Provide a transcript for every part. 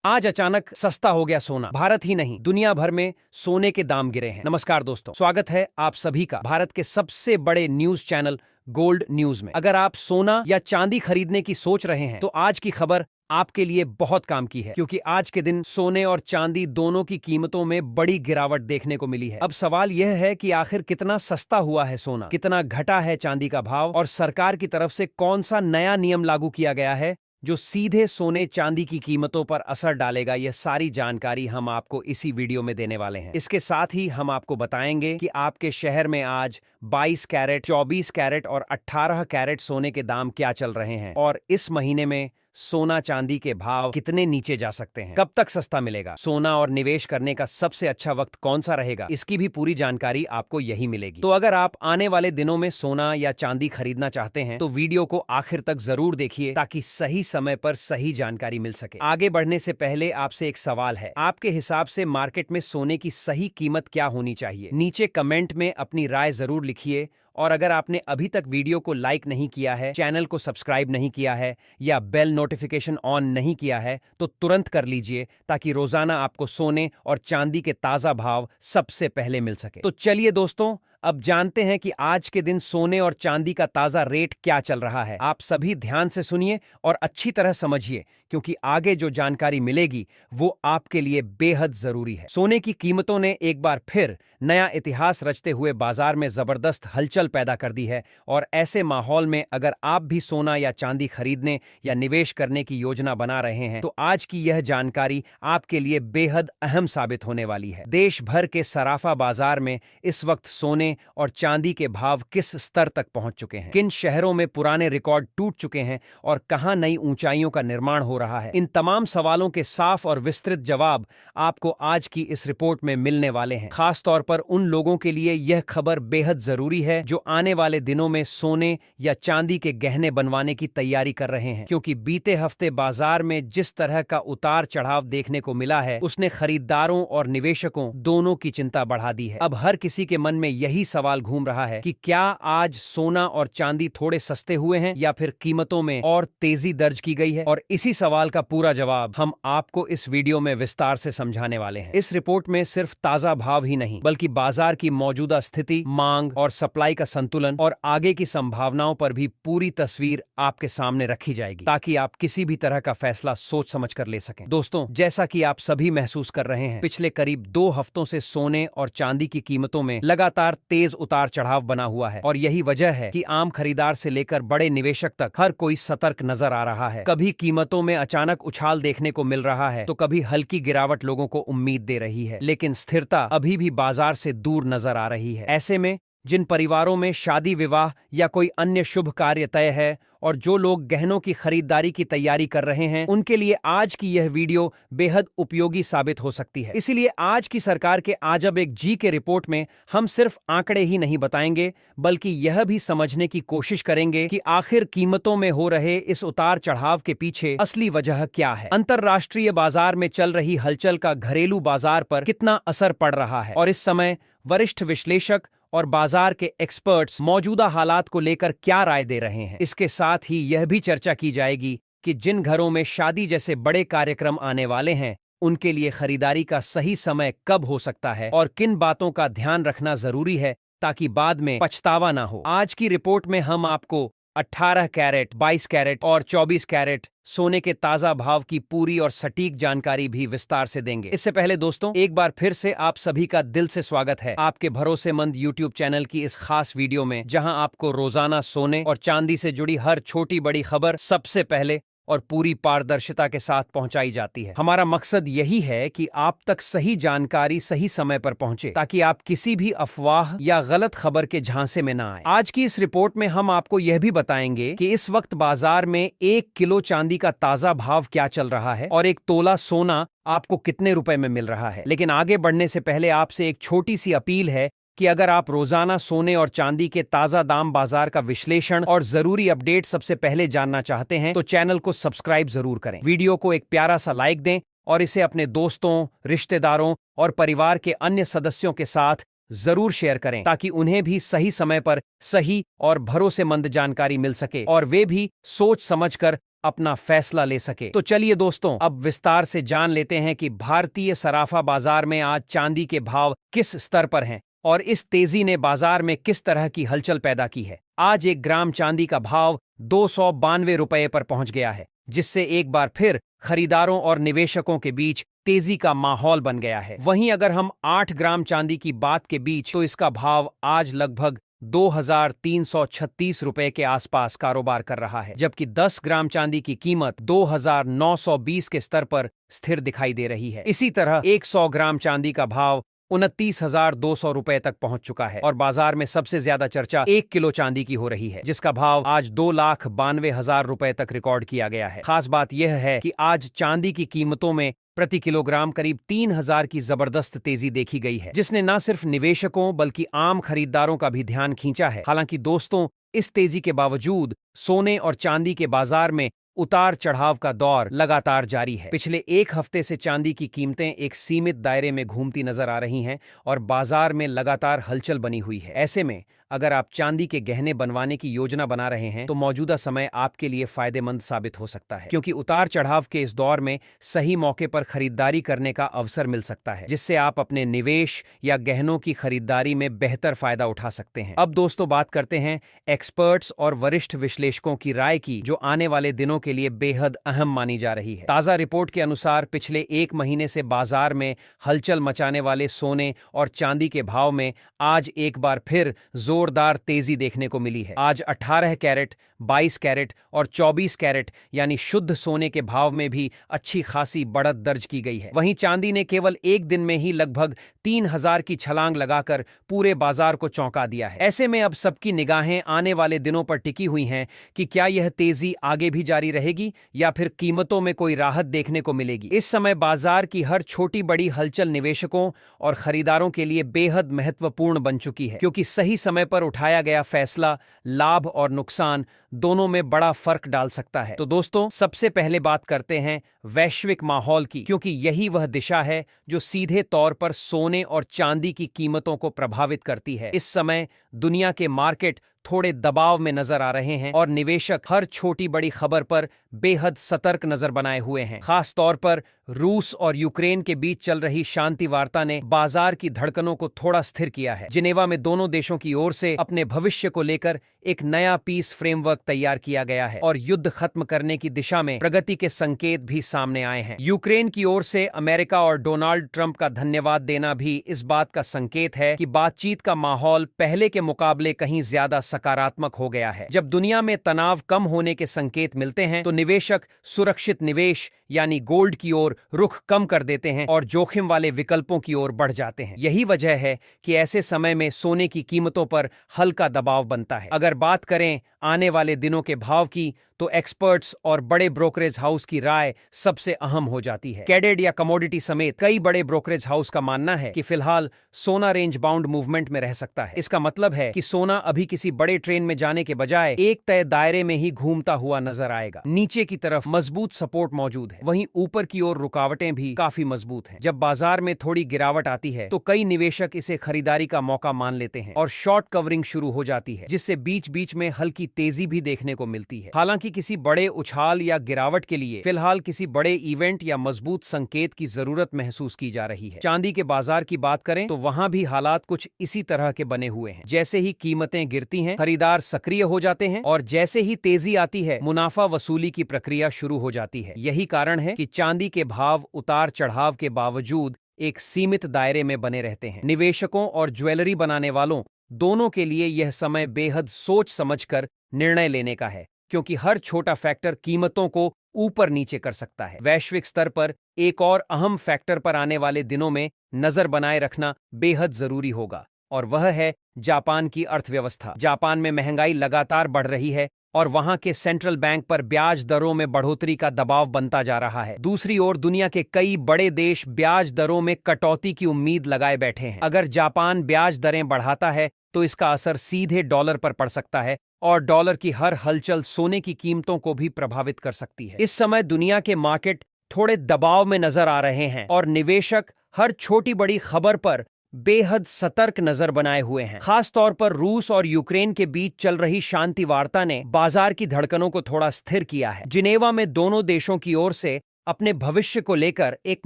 आज अचानक सस्ता हो गया सोना। भारत ही नहीं, दुनिया भर में सोने के दाम गिरे हैं। नमस्कार दोस्तों, स्वागत है आप सभी का भारत के सबसे बड़े न्यूज चैनल गोल्ड न्यूज में। अगर आप सोना या चांदी खरीदने की सोच रहे हैं तो आज की खबर आपके लिए बहुत काम की है, क्योंकि आज के दिन सोने और चांदी दोनों की कीमतों में बड़ी गिरावट देखने को मिली है। अब सवाल यह है कि आखिर कितना सस्ता हुआ है सोना, कितना घटा है चांदी का भाव, और सरकार की तरफ से कौन सा नया नियम लागू किया गया है जो सीधे सोने चांदी की कीमतों पर असर डालेगा। यह सारी जानकारी हम आपको इसी वीडियो में देने वाले हैं। इसके साथ ही हम आपको बताएंगे कि आपके शहर में आज 22 कैरेट, 24 कैरेट और 18 कैरेट सोने के दाम क्या चल रहे हैं, और इस महीने में सोना चांदी के भाव कितने नीचे जा सकते हैं, कब तक सस्ता मिलेगा, सोना और निवेश करने का सबसे अच्छा वक्त कौन सा रहेगा, इसकी भी पूरी जानकारी आपको यही मिलेगी। तो अगर आप आने वाले दिनों में सोना या चांदी खरीदना चाहते हैं तो वीडियो को आखिर तक जरूर देखिए, ताकि सही समय पर सही जानकारी मिल सके। आगे बढ़ने से पहले आपसे एक सवाल है, आपके हिसाब से मार्केट में सोने की सही कीमत क्या होनी चाहिए? नीचे कमेंट में अपनी राय जरूर लिखिए, और अगर आपने अभी तक वीडियो को लाइक नहीं किया है, चैनल को सब्सक्राइब नहीं किया है या बेल नोटिफिकेशन ऑन नहीं किया है तो तुरंत कर लीजिए, ताकि रोजाना आपको सोने और चांदी के ताजा भाव सबसे पहले मिल सके। तो चलिए दोस्तों, अब जानते हैं कि आज के दिन सोने और चांदी का ताजा रेट क्या चल रहा है। आप सभी ध्यान से सुनिए और अच्छी तरह समझिए, क्योंकि आगे जो जानकारी मिलेगी वो आपके लिए बेहद जरूरी है। सोने की कीमतों ने एक बार फिर नया इतिहास रचते हुए बाजार में जबरदस्त हलचल पैदा कर दी है, और ऐसे माहौल में अगर आप भी सोना या चांदी खरीदने या निवेश करने की योजना बना रहे हैं तो आज की यह जानकारी आपके लिए बेहद अहम साबित होने वाली है। देश भर के सराफा बाजार में इस वक्त सोने और चांदी के भाव किस स्तर तक पहुंच चुके हैं, किन शहरों में पुराने रिकॉर्ड टूट चुके हैं और कहां नई ऊंचाइयों का निर्माण हो रहा है, इन तमाम सवालों के साफ और विस्तृत जवाब आपको आज की इस रिपोर्ट में मिलने वाले हैं। खास तौर पर उन लोगों के लिए यह खबर बेहद जरूरी है जो आने वाले दिनों में सोने या चांदी के गहने बनवाने की तैयारी कर रहे हैं, क्योंकि बीते हफ्ते बाजार में जिस तरह का उतार चढ़ाव देखने को मिला है उसने खरीदारों और निवेशकों दोनों की चिंता बढ़ा दी है। अब हर किसी के मन में यही सवाल घूम रहा है कि क्या आज सोना और चांदी थोड़े सस्ते हुए हैं या फिर कीमतों में और तेजी दर्ज की गई है, और इसी सवाल का पूरा जवाब हम आपको इस वीडियो में विस्तार से समझाने वाले हैं। इस रिपोर्ट में सिर्फ ताजा भाव ही नहीं, बल्कि बाजार की मौजूदा स्थिति, मांग और सप्लाई का संतुलन और आगे की संभावनाओं पर भी पूरी तस्वीर आपके सामने रखी जाएगी, ताकि आप किसी भी तरह का फैसला सोच समझ कर ले सकें। दोस्तों, जैसा कि आप सभी महसूस कर रहे हैं, पिछले करीब 2 हफ्तों से सोने और चांदी की कीमतों में लगातार तेज उतार चढ़ाव बना हुआ है, और यही वजह है कि आम खरीदार से लेकर बड़े निवेशक तक हर कोई सतर्क नजर आ रहा है। कभी कीमतों में अचानक उछाल देखने को मिल रहा है तो कभी हल्की गिरावट लोगों को उम्मीद दे रही है, लेकिन स्थिरता अभी भी बाजार से दूर नजर आ रही है। ऐसे में जिन परिवारों में शादी विवाह या कोई अन्य शुभ कार्य तय है और जो लोग गहनों की खरीदारी की तैयारी कर रहे हैं, उनके लिए आज की यह वीडियो बेहद उपयोगी साबित हो सकती है। इसीलिए आज की सरकार के आजब एक जी के रिपोर्ट में हम सिर्फ आंकड़े ही नहीं बताएंगे, बल्कि यह भी समझने की कोशिश करेंगे कि आखिर कीमतों में हो रहे इस उतार चढ़ाव के पीछे असली वजह क्या है, अंतरराष्ट्रीय बाजार में चल रही हलचल का घरेलू बाजार पर कितना असर पड़ रहा है, और इस समय वरिष्ठ विश्लेषक और बाजार के एक्सपर्ट्स मौजूदा हालात को लेकर क्या राय दे रहे हैं। इसके साथ ही यह भी चर्चा की जाएगी कि जिन घरों में शादी जैसे बड़े कार्यक्रम आने वाले हैं उनके लिए खरीदारी का सही समय कब हो सकता है, और किन बातों का ध्यान रखना जरूरी है ताकि बाद में पछतावा ना हो। आज की रिपोर्ट में हम आपको 18 कैरेट, 22 कैरेट और 24 कैरेट सोने के ताजा भाव की पूरी और सटीक जानकारी भी विस्तार से देंगे। इससे पहले दोस्तों, एक बार फिर से आप सभी का दिल से स्वागत है आपके भरोसेमंद YouTube चैनल की इस खास वीडियो में, जहां आपको रोजाना सोने और चांदी से जुड़ी हर छोटी बड़ी खबर सबसे पहले और पूरी पारदर्शिता के साथ पहुंचाई जाती है। हमारा मकसद यही है कि आप तक सही जानकारी सही समय पर पहुंचे, ताकि आप किसी भी अफवाह या गलत खबर के झांसे में ना आए। आज की इस रिपोर्ट में हम आपको यह भी बताएंगे कि इस वक्त बाजार में 1 किलो चांदी का ताजा भाव क्या चल रहा है और 1 तोला सोना आपको कितने रुपए में मिल रहा है। लेकिन आगे बढ़ने से पहले आपसे एक छोटी सी अपील है कि अगर आप रोजाना सोने और चांदी के ताजा दाम, बाजार का विश्लेषण और जरूरी अपडेट सबसे पहले जानना चाहते हैं तो चैनल को सब्सक्राइब जरूर करें, वीडियो को एक प्यारा सा लाइक दें और इसे अपने दोस्तों, रिश्तेदारों और परिवार के अन्य सदस्यों के साथ जरूर शेयर करें, ताकि उन्हें भी सही समय पर सही और भरोसेमंद जानकारी मिल सके और वे भी सोच समझकर अपना फैसला ले सके। तो चलिए दोस्तों, अब विस्तार से जान लेते हैं कि भारतीय सराफा बाजार में आज चांदी के भाव किस स्तर पर हैं और इस तेजी ने बाजार में किस तरह की हलचल पैदा की है। आज 1 ग्राम चांदी का भाव 292 रुपये पर पहुंच गया है, जिससे एक बार फिर खरीदारों और निवेशकों के बीच तेजी का माहौल बन गया है। वहीं अगर हम 8 ग्राम चांदी की बात के बीच, तो इसका भाव आज लगभग 2336 रुपए के आसपास कारोबार कर रहा है, जबकि 10 ग्राम चांदी की कीमत 2920 के स्तर पर स्थिर दिखाई दे रही है। इसी तरह 100 ग्राम चांदी का भाव 29,200 रुपए तक पहुंच चुका है और बाजार में सबसे ज्यादा चर्चा 1 किलो चांदी की हो रही है, जिसका भाव आज 2,92,000 रुपए तक रिकॉर्ड किया गया है। खास बात यह है कि आज चांदी की कीमतों में प्रति किलोग्राम करीब 3,000 की जबरदस्त तेजी देखी गई है, जिसने न सिर्फ निवेशकों बल्कि आम खरीदारों का भी ध्यान खींचा है। हालांकि दोस्तों, इस तेजी के बावजूद सोने और चांदी के बाजार में उतार चढ़ाव का दौर लगातार जारी है। पिछले 1 हफ्ते से चांदी की कीमतें एक सीमित दायरे में घूमती नजर आ रही हैं और बाजार में लगातार हलचल बनी हुई है। ऐसे में अगर आप चांदी के गहने बनवाने की योजना बना रहे हैं, तो मौजूदा समय आपके लिए फायदेमंद साबित हो सकता है, क्योंकि उतार चढ़ाव के इस दौर में सही मौके पर खरीदारी करने का अवसर मिल सकता है, जिससे आप अपने निवेश या गहनों की खरीदारी में बेहतर फायदा उठा सकते हैं। अब दोस्तों, बात करते हैं एक्सपर्ट्स और वरिष्ठ विश्लेषकों की राय की, जो आने वाले दिनों के लिए बेहद अहम मानी जा रही है। ताजा रिपोर्ट के अनुसार पिछले 1 महीने से बाजार में हलचल मचाने वाले सोने और चांदी के भाव में आज एक बार फिर जोरदार तेजी देखने को मिली है। आज 18 कैरेट, 22 कैरेट और 24 कैरेट यानी शुद्ध सोने के भाव में भी अच्छी खासी बढ़त दर्ज की गई है। वहीं चांदी ने केवल एक दिन में ही लगभग 3,000 की छलांग लगाकर पूरे बाजार को चौंका दिया है। ऐसे में अब सबकी निगाहें आने वाले दिनों पर टिकी हुई हैं कि क्या यह तेजी आगे भी जारी रहेगी या फिर कीमतों में कोई राहत देखने को मिलेगी। इस समय बाजार की हर छोटी बड़ी हलचल निवेशकों और खरीदारों के लिए बेहद महत्वपूर्ण बन चुकी है, क्योंकि सही समय पर उठाया गया फैसला लाभ और नुकसान दोनों में बड़ा फर्क डाल सकता है। तो दोस्तों, सबसे पहले बात करते हैं वैश्विक माहौल की, क्योंकि यही वह दिशा है जो सीधे तौर पर सोने और चांदी की कीमतों को प्रभावित करती है। इस समय दुनिया के मार्केट थोड़े दबाव में नजर आ रहे हैं और निवेशक हर छोटी बड़ी खबर पर बेहद सतर्क नजर बनाए हुए हैं। खास तौर पर रूस और यूक्रेन के बीच चल रही शांति वार्ता ने बाजार की धड़कनों को थोड़ा स्थिर किया है। जिनेवा में दोनों देशों की ओर से अपने भविष्य को लेकर एक नया पीस फ्रेमवर्क तैयार किया गया है और युद्ध खत्म करने की दिशा में प्रगति के संकेत भी सामने आए हैं। यूक्रेन की ओर से अमेरिका और डोनाल्ड ट्रंप का धन्यवाद देना भी इस बात का संकेत है कि बातचीत का माहौल पहले के मुकाबले कहीं ज्यादा सकारात्मक हो गया है। जब दुनिया में तनाव कम होने के संकेत मिलते हैं, तो निवेशक सुरक्षित निवेश यानी गोल्ड की ओर रुख कम कर देते हैं और जोखिम वाले विकल्पों की ओर बढ़ जाते हैं। यही वजह है कि ऐसे समय में सोने की कीमतों पर हल्का दबाव बनता है। अगर बात करें आने वाले दिनों के भाव की, तो एक्सपर्ट्स और बड़े ब्रोकरेज हाउस की राय सबसे अहम हो जाती है। कैडेड या कमोडिटी समेत कई बड़े ब्रोकरेज हाउस का मानना है कि फिलहाल सोना रेंज बाउंड मूवमेंट में रह सकता है। इसका मतलब है कि सोना अभी किसी बड़े ट्रेन में जाने के बजाय एक तय दायरे में ही घूमता हुआ नजर आएगा। नीचे की तरफ मजबूत सपोर्ट मौजूद है, वहीं ऊपर की ओर रुकावटें भी काफी मजबूत हैं। जब बाजार में थोड़ी गिरावट आती है, तो कई निवेशक इसे खरीदारी का मौका मान लेते हैं और शॉर्ट कवरिंग शुरू हो जाती है, जिससे बीच बीच में हल्की तेजी भी देखने को मिलती है। हालांकि किसी बड़े उछाल या गिरावट के लिए फिलहाल किसी बड़े इवेंट या मजबूत संकेत की जरूरत महसूस की जा रही है। चांदी के बाजार की बात करें तो वहां भी हालात कुछ इसी तरह के बने हुए हैं। जैसे ही कीमतें गिरती हैं, खरीदार सक्रिय हो जाते हैं और जैसे ही तेजी आती है, मुनाफा वसूली की प्रक्रिया शुरू हो जाती है। यही कारण है कि चांदी के भाव उतार चढ़ाव के बावजूद एक सीमित दायरे में बने रहते हैं। निवेशकों और ज्वेलरी बनाने वालों दोनों के लिए यह समय बेहद सोच समझकर निर्णय लेने का है, क्योंकि हर छोटा फैक्टर कीमतों को ऊपर नीचे कर सकता है। वैश्विक स्तर पर एक और अहम फैक्टर पर आने वाले दिनों में नजर बनाए रखना बेहद जरूरी होगा, और वह है जापान की अर्थव्यवस्था। जापान में महंगाई लगातार बढ़ रही है और वहां के सेंट्रल बैंक पर ब्याज दरों में बढ़ोतरी का दबाव बनता जा रहा है। दूसरी ओर दुनिया के कई बड़े देश ब्याज दरों में कटौती की उम्मीद लगाए बैठे हैं। अगर जापान ब्याज दरें बढ़ाता है, तो इसका असर सीधे डॉलर पर पड़ सकता है और डॉलर की हर हलचल सोने की कीमतों को भी प्रभावित कर सकती है। इस समय दुनिया के मार्केट थोड़े दबाव में नजर आ रहे हैं और निवेशक हर छोटी बड़ी खबर पर बेहद सतर्क नजर बनाए हुए हैं। खास तौर पर रूस और यूक्रेन के बीच चल रही शांति वार्ता ने बाजार की धड़कनों को थोड़ा स्थिर किया है। जिनेवा में दोनों देशों की ओर से अपने भविष्य को लेकर एक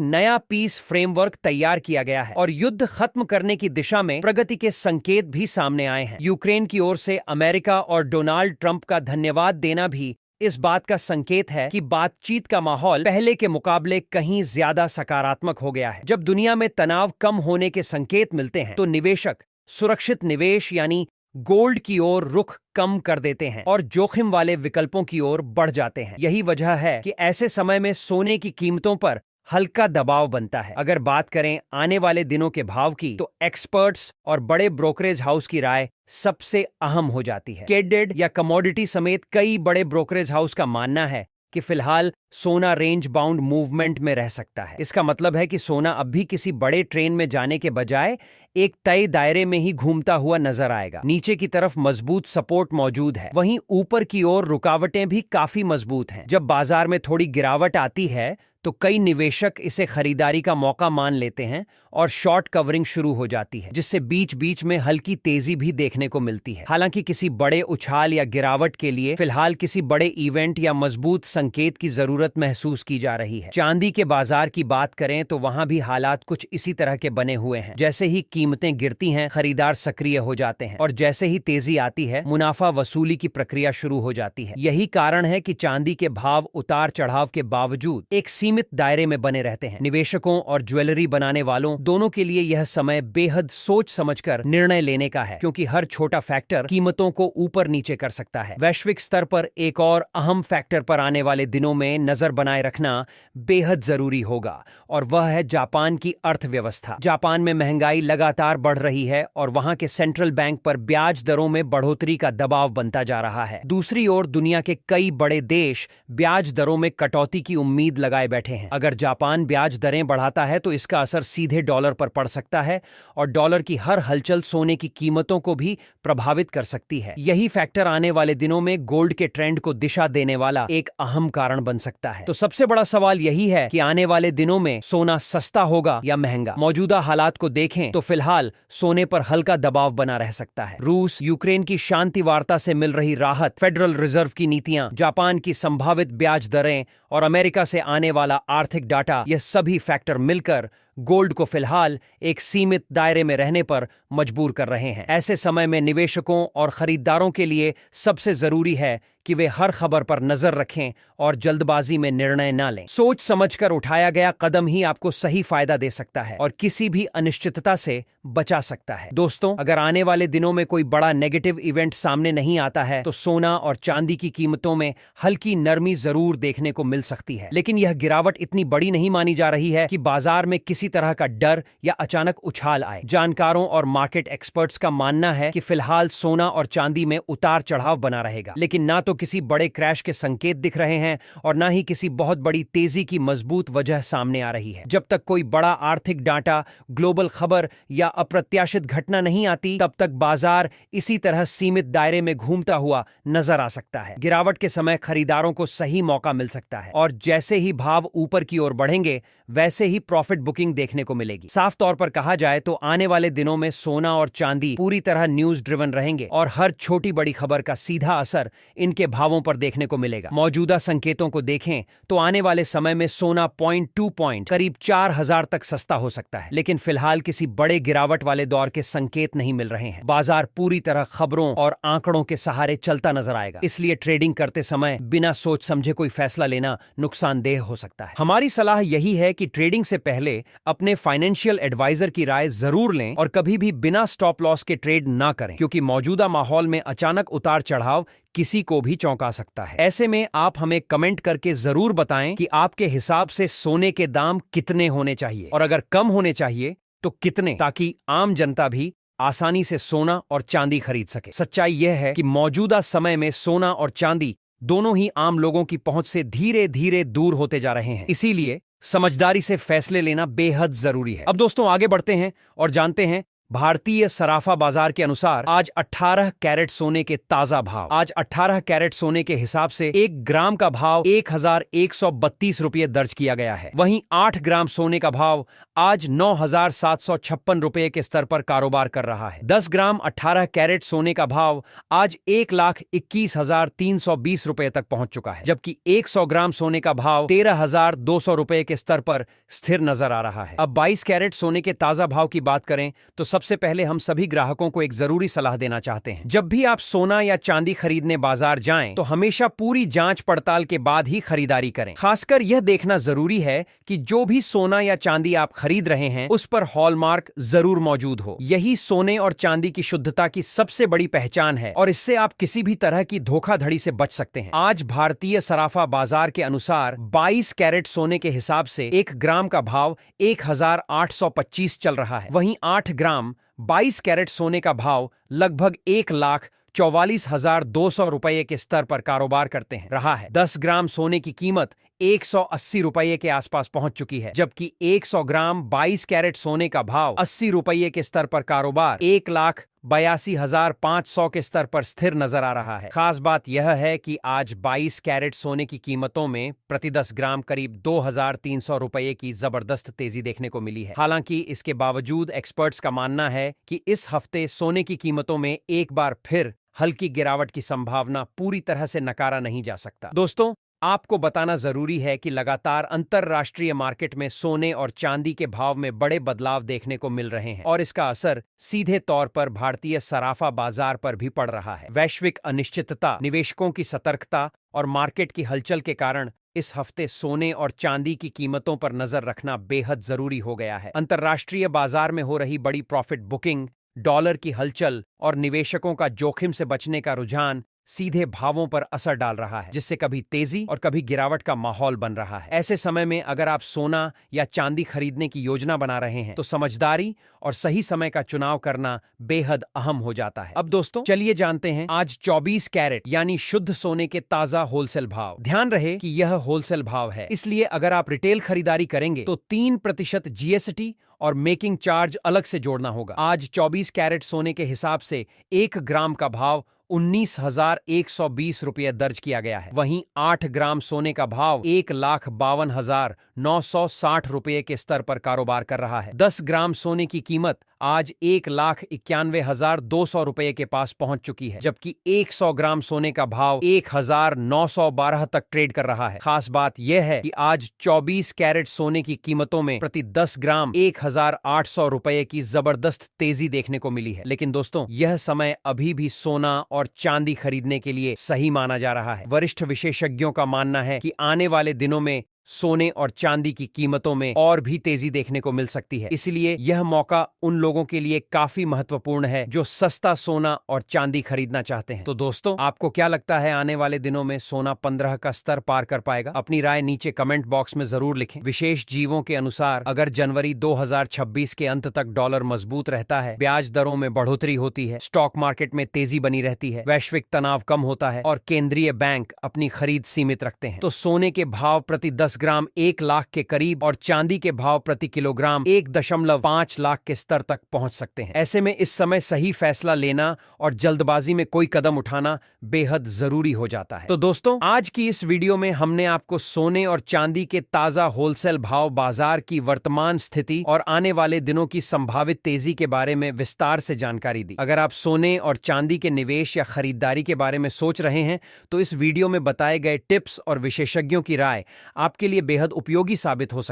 नया पीस फ्रेमवर्क तैयार किया गया है और युद्ध खत्म करने की दिशा में प्रगति के संकेत भी सामने आए हैं। यूक्रेन की ओर से अमेरिका और डोनाल्ड ट्रंप का धन्यवाद देना भी इस बात का संकेत है कि बातचीत का माहौल पहले के मुकाबले कहीं ज्यादा सकारात्मक हो गया है। जब दुनिया में तनाव कम होने के संकेत मिलते हैं तो निवेशक सुरक्षित निवेश यानी गोल्ड की ओर रुख कम कर देते हैं और जोखिम वाले विकल्पों की ओर बढ़ जाते हैं। यही वजह है कि ऐसे समय में सोने की कीमतों पर हल्का दबाव बनता है। अगर बात करें आने वाले दिनों के भाव की, तो एक्सपर्ट्स और बड़े ब्रोकरेज हाउस की राय सबसे अहम हो जाती है। केडेड या कमोडिटी समेत कई बड़े ब्रोकरेज हाउस का मानना है कि फिलहाल सोना रेंज बाउंड मूवमेंट में रह सकता है। इसका मतलब है कि सोना अब भी किसी बड़े ट्रेन में जाने के बजाय एक तय दायरे में ही घूमता हुआ नजर आएगा। नीचे की तरफ मजबूत सपोर्ट मौजूद है, वहीं ऊपर की ओर रुकावटें भी काफी मजबूत हैं। जब बाजार में थोड़ी गिरावट आती है तो कई निवेशक इसे खरीदारी का मौका मान लेते हैं और शॉर्ट कवरिंग शुरू हो जाती है, जिससे बीच बीच में हल्की तेजी भी देखने को मिलती है। हालांकि किसी बड़े उछाल या गिरावट के लिए फिलहाल किसी बड़े इवेंट या मजबूत संकेत की जरूरत महसूस की जा रही है। चांदी के बाजार की बात करें तो वहां भी हालात कुछ इसी तरह के बने हुए हैं। जैसे ही कीमतें गिरती हैं, खरीदार सक्रिय हो जाते हैं और जैसे ही तेजी आती है, मुनाफा वसूली की प्रक्रिया शुरू हो जाती है। यही कारण है कि चांदी के भाव उतार चढ़ाव के बावजूद एक सीमित दायरे में बने रहते हैं। निवेशकों और ज्वेलरी बनाने वालों दोनों के लिए यह समय बेहद सोच समझकर निर्णय लेने का है, क्योंकि हर छोटा फैक्टर कीमतों को ऊपर नीचे कर सकता है। वैश्विक स्तर पर एक और अहम फैक्टर पर आने वाले दिनों में नजर बनाए रखना बेहद जरूरी होगा और वह है जापान की अर्थव्यवस्था। जापान में महंगाई लगातार बढ़ रही है और वहां के सेंट्रल बैंक पर ब्याज दरों में बढ़ोतरी का दबाव बनता जा रहा है। दूसरी ओर दुनिया के कई बड़े देश ब्याज दरों में कटौती की उम्मीद लगाए बैठे हैं। अगर जापान ब्याज दरें बढ़ाता है तो इसका असर सीधे डॉलर पर पड़ सकता है और डॉलर की हर हलचल सोने की कीमतों को भी प्रभावित कर सकती है। यही फैक्टर आने वाले दिनों में गोल्ड के ट्रेंड को दिशा देने वाला एक अहम कारण बन सकता है। तो सबसे बड़ा सवाल यही है कि आने वाले दिनों में सोना सस्ता होगा या महंगा। मौजूदा हालात को देखें तो फिलहाल सोने पर हल्का दबाव बना रह सकता है। रूस यूक्रेन की शांति वार्ता से मिल रही राहत, फेडरल रिजर्व की नीतियां, जापान की संभावित ब्याज दरें और अमेरिका से आने वाला आर्थिक डाटा, यह सभी फैक्टर मिलकर गोल्ड को फिलहाल एक सीमित दायरे में रहने पर मजबूर कर रहे हैं। ऐसे समय में निवेशकों और खरीदारों के लिए सबसे जरूरी है कि वे हर खबर पर नजर रखें और जल्दबाजी में निर्णय न लें। सोच समझकर उठाया गया कदम ही आपको सही फायदा दे सकता है और किसी भी अनिश्चितता से बचा सकता है। दोस्तों, अगर आने वाले दिनों में कोई बड़ा नेगेटिव इवेंट सामने नहीं आता है तो सोना और चांदी की कीमतों में हल्की नरमी जरूर देखने को मिल सकती है, लेकिन यह गिरावट इतनी बड़ी नहीं मानी जा रही है कि बाजार में किसी तरह का डर या अचानक उछाल आए। जानकारों और मार्केट एक्सपर्ट्स का मानना है कि फिलहाल सोना और चांदी में उतार चढ़ाव बना रहेगा, लेकिन ना तो किसी बड़े क्रैश के संकेत दिख रहे हैं और ना ही किसी बहुत बड़ी तेजी की मजबूत वजह सामने आ रही है। जब तक कोई बड़ा आर्थिक डाटा, ग्लोबल खबर या अप्रत्याशित घटना नहीं आती, तब तक बाजार इसी तरह सीमित दायरे में घूमता हुआ नजर आ सकता है। गिरावट के समय खरीदारों को सही मौका मिल सकता है और जैसे ही भाव ऊपर की ओर बढ़ेंगे वैसे ही प्रॉफिट बुकिंग देखने को मिलेगी। साफ तौर पर कहा जाए तो आने वाले दिनों में सोना और चांदी पूरी तरह न्यूज ड्रिवन रहेंगे और हर छोटी बड़ी खबर का सीधा असर इनके भावों पर देखने को मिलेगा। मौजूदा संकेतों को देखें तो आने वाले समय में सोना 0.2 पॉइंट करीब 4000 तक सस्ता हो सकता है, लेकिन फिलहाल किसी बड़े गिरावट वाले दौर के संकेत नहीं मिल रहे हैं। बाजार पूरी तरह खबरों और आंकड़ों के सहारे चलता नजर आएगा, इसलिए ट्रेडिंग करते समय बिना सोच समझे कोई फैसला लेना नुकसानदेह हो सकता है। हमारी सलाह यही है कि ट्रेडिंग से पहले अपने फाइनेंशियल एडवाइजर की राय जरूर लें और कभी भी बिना स्टॉप लॉस के ट्रेड ना करें, क्योंकि मौजूदा माहौल में अचानक उतार चढ़ाव किसी को भी चौंका सकता है। ऐसे में आप हमें कमेंट करके जरूर बताएं कि आपके हिसाब से सोने के दाम कितने होने चाहिए और अगर कम होने चाहिए तो कितने, ताकि आम जनता भी आसानी से सोना और चांदी खरीद सके। सच्चाई यह है कि मौजूदा समय में सोना और चांदी दोनों ही आम लोगों की पहुंच से धीरे धीरे दूर होते जा रहे हैं, इसीलिए समझदारी से फैसले लेना बेहद जरूरी है। अब दोस्तों आगे बढ़ते हैं और जानते हैं भारतीय सराफा बाजार के अनुसार आज 18 कैरेट सोने के ताजा भाव। आज 18 कैरेट सोने के हिसाब से 1 ग्राम का भाव 1132 रुपये दर्ज किया गया है। वहीं 8 ग्राम सोने का भाव आज 9756 रुपये के स्तर पर कारोबार कर रहा है। 10 ग्राम 18 कैरेट सोने का भाव आज 1,21,320 रुपये तक पहुंच चुका है, जबकि 100 ग्राम सोने का भाव 13,200 रुपये के स्तर पर स्थिर नजर आ रहा है। अब 22 कैरेट सोने के ताजा भाव की बात करें तो सबसे पहले हम सभी ग्राहकों को एक जरूरी सलाह देना चाहते हैं। जब भी आप सोना या चांदी खरीदने बाजार जाएं, तो हमेशा पूरी जांच पड़ताल के बाद ही खरीदारी करें। खासकर यह देखना जरूरी है कि जो भी सोना या चांदी आप खरीद रहे हैं उस पर हॉलमार्क जरूर मौजूद हो। यही सोने और चांदी की शुद्धता की सबसे बड़ी पहचान है और इससे आप किसी भी तरह की धोखाधड़ी से बच सकते हैं। आज भारतीय सराफा बाजार के अनुसार 22 कैरेट सोने के हिसाब से 1 ग्राम का भाव 1,825 चल रहा है। वहीं 8 ग्राम 22 कैरेट सोने का भाव लगभग 1,44,200 रुपये के स्तर पर कारोबार करते हैं रहा है। 10 ग्राम सोने की कीमत 180 रुपये के आसपास पहुंच चुकी है, जबकि 100 ग्राम 22 कैरेट सोने का भाव 80 रुपये के स्तर पर कारोबार 1,82,500 के स्तर पर स्थिर नजर आ रहा है। खास बात यह है कि आज 22 कैरेट सोने की कीमतों में प्रति 10 ग्राम करीब 2,300 रुपये की जबरदस्त तेजी देखने को मिली है। हालांकि इसके बावजूद एक्सपर्ट्स का मानना है कि इस हफ्ते सोने की कीमतों में एक बार फिर हल्की गिरावट की संभावना पूरी तरह से नकारा नहीं जा सकता। दोस्तों, आपको बताना जरूरी है कि लगातार अंतरराष्ट्रीय मार्केट में सोने और चांदी के भाव में बड़े बदलाव देखने को मिल रहे हैं और इसका असर सीधे तौर पर भारतीय सराफा बाजार पर भी पड़ रहा है। वैश्विक अनिश्चितता, निवेशकों की सतर्कता और मार्केट की हलचल के कारण इस हफ्ते सोने और चांदी की कीमतों पर नजर रखना बेहद जरूरी हो गया है। अंतरराष्ट्रीय बाजार में हो रही बड़ी प्रॉफिट बुकिंग, डॉलर की हलचल और निवेशकों का जोखिम से बचने का रुझान सीधे भावों पर असर डाल रहा है, जिससे कभी तेजी और कभी गिरावट का माहौल बन रहा है। ऐसे समय में अगर आप सोना या चांदी खरीदने की योजना बना रहे हैं तो समझदारी और सही समय का चुनाव करना बेहद अहम हो जाता है। अब दोस्तों, चलिए जानते हैं आज 24 कैरेट यानी शुद्ध सोने के ताजा होलसेल भाव। ध्यान रहे कि यह होलसेल भाव है, इसलिए अगर आप रिटेल खरीदारी करेंगे तो 3% GST और मेकिंग चार्ज अलग से जोड़ना होगा। आज 24 कैरेट सोने के हिसाब से 1 ग्राम का भाव 19,120 रुपये दर्ज किया गया है। वहीं 8 ग्राम सोने का भाव 1,52,960 रुपये के स्तर पर कारोबार कर रहा है। 10 ग्राम सोने की कीमत आज 1,91,200 रुपये के पास पहुंच चुकी है, जबकि 100 ग्राम सोने का भाव 1,912 तक ट्रेड कर रहा है। खास बात यह है कि आज 24 कैरेट सोने की कीमतों में प्रति 10 ग्राम 1,800 रुपये की जबरदस्त तेजी देखने को मिली है। लेकिन दोस्तों, यह समय अभी भी सोना और चांदी खरीदने के लिए सही माना जा रहा है। वरिष्ठ विशेषज्ञों का मानना है कि आने वाले दिनों में सोने और चांदी की कीमतों में और भी तेजी देखने को मिल सकती है। इसलिए यह मौका उन लोगों के लिए काफी महत्वपूर्ण है जो सस्ता सोना और चांदी खरीदना चाहते हैं। तो दोस्तों, आपको क्या लगता है आने वाले दिनों में सोना 15 का स्तर पार कर पाएगा? अपनी राय नीचे कमेंट बॉक्स में जरूर लिखें। विशेष जीवों के अनुसार अगर जनवरी 2026 के अंत तक डॉलर मजबूत रहता है, ब्याज दरों में बढ़ोतरी होती है, स्टॉक मार्केट में तेजी बनी रहती है, वैश्विक तनाव कम होता है और केंद्रीय बैंक अपनी खरीद सीमित रखते हैं, तो सोने के भाव प्रति 10 ग्राम 1 लाख के करीब और चांदी के भाव प्रति किलोग्राम 1.5 लाख के स्तर तक पहुंच सकते हैं। ऐसे में इस समय सही फैसला लेना और जल्दबाजी में कोई कदम उठाना बेहद जरूरी हो जाता है। तो दोस्तों, आज की इस वीडियो में हमने आपको सोने और चांदी के ताजा होलसेल भाव, बाजार की वर्तमान स्थिति और आने वाले दिनों की संभावित तेजी के बारे में विस्तार से जानकारी दी। अगर आप सोने और चांदी के निवेश या खरीदारी के बारे में सोच रहे हैं तो इस वीडियो में बताए गए टिप्स और विशेषज्ञों की राय आपके लिए बेहद उपयोगी साबित हो सकती है।